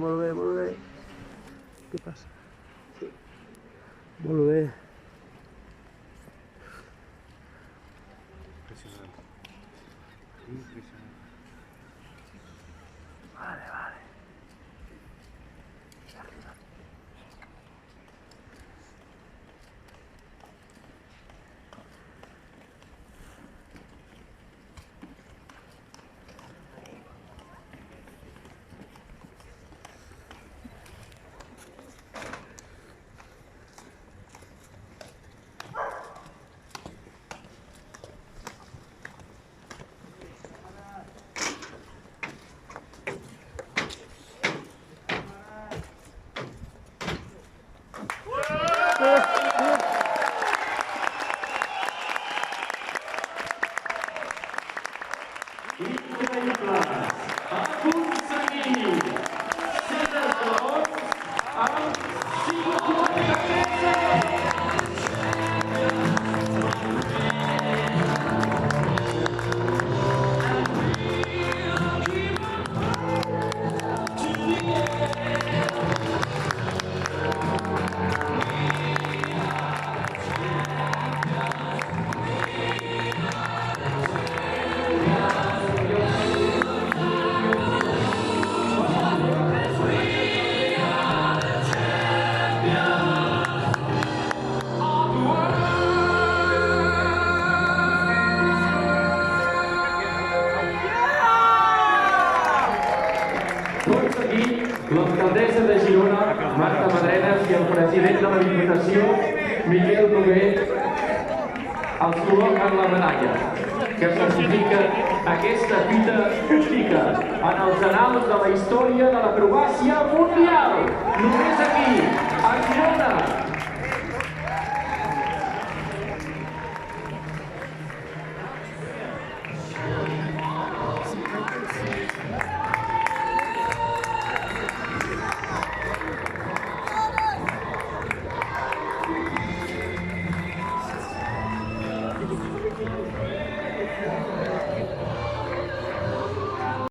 Molt bé, molt bé. Què passa? Sí. Molt bé. Impressionant. Impressionant. Vale, vale. Increïbles! Aconseguir 7 esglaons amb 53 segons! Tot seguit, l'alcaldessa de Girona, Marta Madrenas, i el president de la Diputació, Miguel Noguer, els col·loquen la medalla, que certifica aquesta fita única en els anals de la història de l'acrobàcia mundial. Només aquí, a Girona.